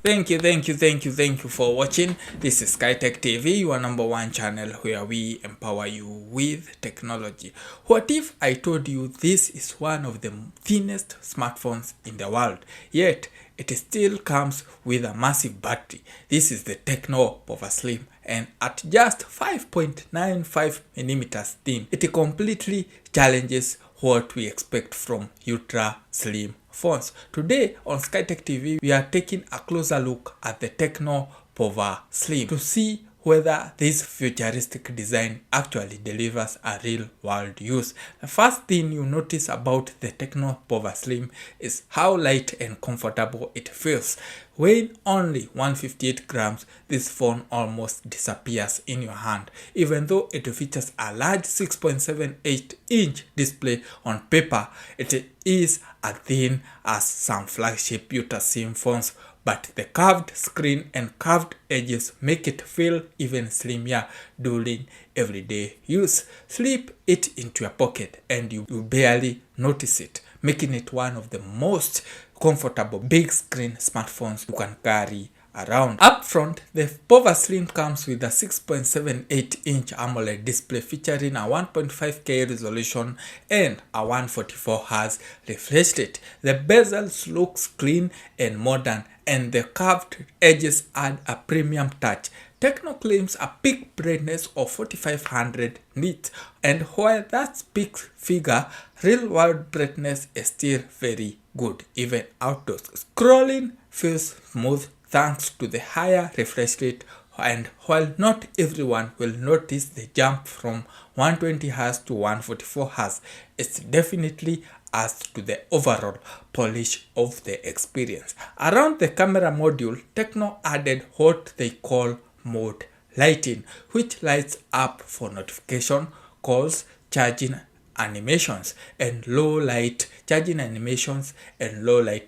Thank you for watching. This is SkyTech TV, your number one channel where we empower you with technology. What if I told you this is one of the thinnest smartphones in the world, yet it still comes with a massive battery? This is the Tecno Pova Slim, and at just 5.95 millimeters thin, it completely challenges what we expect from ultra slim phones. Today on SkyTech TV, we are taking a closer look at the Tecno Pova Slim to see whether this futuristic design actually delivers a real world use. The first thing you notice about the Tecno Pova Slim is how light and comfortable it feels. Weighing only 158 grams, this phone almost disappears in your hand. Even though it features a large 6.78-inch display on paper, it is as thin as some flagship ultra slim phones, but the curved screen and curved edges make it feel even slimmer during everyday use. Slip it into your pocket and you barely notice it, making it one of the most comfortable big screen smartphones you can carry around. Up front, the Pova Slim comes with a 6.78-inch AMOLED display featuring a 1.5K resolution and a 144Hz refresh rate. The bezels looks clean and modern, and the curved edges add a premium touch. Tecno claims a peak brightness of 4500 nits, and while that peak figure, real-world brightness is still very good, even outdoors. Scrolling feels smooth thanks to the higher refresh rate, and while not everyone will notice the jump from 120Hz to 144Hz, it definitely adds to the overall polish of the experience. Around the camera module, Tecno added what they call mode lighting, which lights up for notification, calls, charging animations, and low light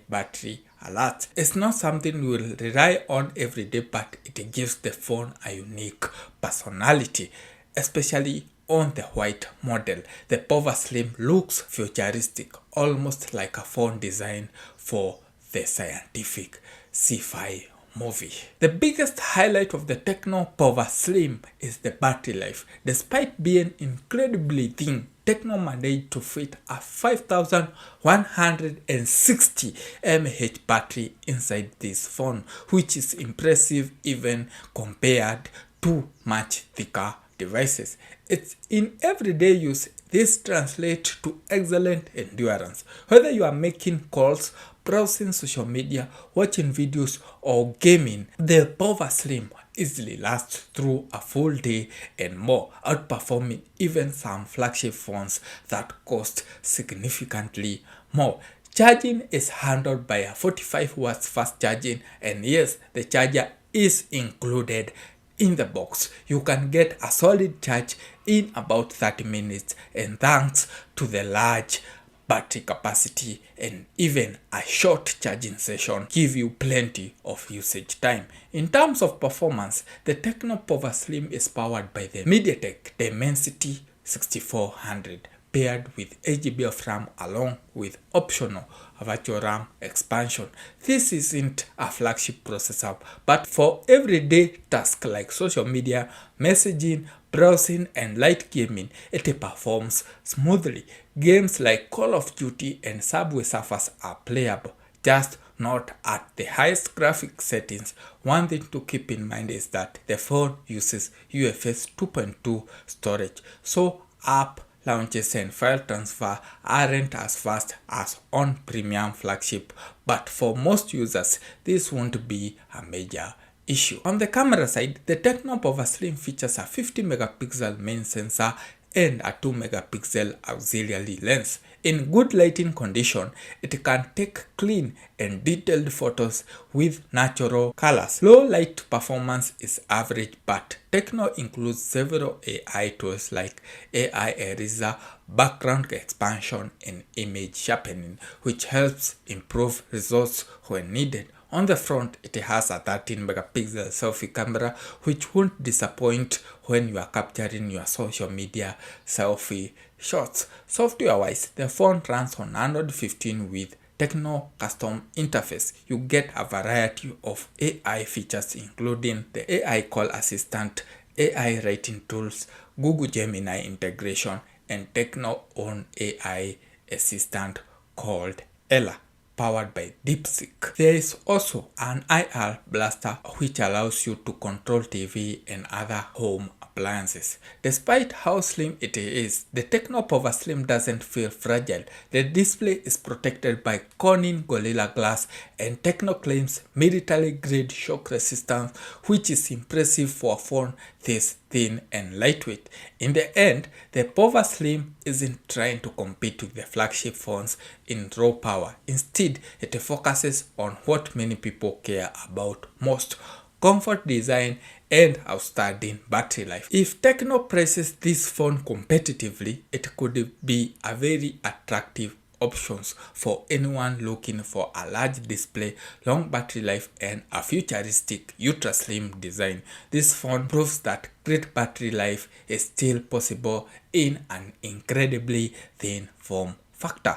battery alerts. It's not something we will rely on every day, but it gives the phone a unique personality, especially on the white model. The Pova Slim looks futuristic, almost like a phone designed for the scientific sci-fi movie. The biggest highlight of the Tecno Pova Slim is the battery life. Despite being incredibly thin, Tecno managed to fit a 5160 mAh battery inside this phone, which is impressive even compared to much thicker devices. It's in everyday use. This translates to excellent endurance. Whether you are making calls, browsing social media, watching videos, or gaming, the Pova Slim easily lasts through a full day and more, outperforming even some flagship phones that cost significantly more. Charging is handled by a 45 watts fast charging, and yes, the charger is included in the box. You can get a solid charge in about 30 minutes, and thanks to the large battery capacity and even a short charging session give you plenty of usage time. In terms of performance, the Tecno Pova Slim is powered by the MediaTek Dimensity 6400 paired with 8GB of RAM along with optional virtual RAM expansion. This isn't a flagship processor, but for everyday tasks like social media, messaging, browsing, and light gaming, it performs smoothly. Games like Call of Duty and Subway Surfers are playable, just not at the highest graphic settings. One thing to keep in mind is that the phone uses UFS 2.2 storage, so app launches and file transfer aren't as fast as on premium flagship, but for most users this won't be a major issue. On the camera side, the Tecno Pova Slim features a 50 megapixel main sensor and a 2 megapixel auxiliary lens. In good lighting condition, it can take clean and detailed photos with natural colors. Low light performance is average, but Tecno includes several AI tools like AI Eraser, background expansion, and image sharpening, which helps improve results when needed. On the front, it has a 13 megapixel selfie camera, which won't disappoint when you are capturing your social media selfie shots. Software-wise, the phone runs on Android 15 with Tecno custom interface, you get a variety of AI features including the AI call assistant, AI writing tools, Google Gemini integration, and Tecno own AI assistant called Ella, powered by DeepSeek. There is also an IR blaster which allows you to control TV and other home appliances. Despite how slim it is, the Tecno Pova Slim doesn't feel fragile. The display is protected by Corning Gorilla Glass, and Tecno claims military-grade shock resistance, which is impressive for a phone this thin and lightweight. In the end, the Pova Slim isn't trying to compete with the flagship phones in raw power. Instead, it focuses on what many people care about most: comfort, design, and outstanding battery life. If Tecno prices this phone competitively, it could be a very attractive options for anyone looking for a large display, long battery life, and a futuristic ultra slim design. This phone proves that great battery life is still possible in an incredibly thin form factor.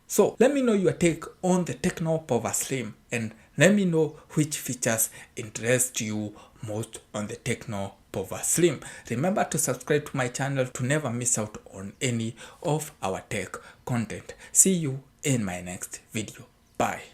So let me know your take on the Tecno Pova Slim, and let me know which features interest you most on the Tecno Pova Slim. Remember to subscribe to my channel to never miss out on any of our tech content. See you in my next video. Bye.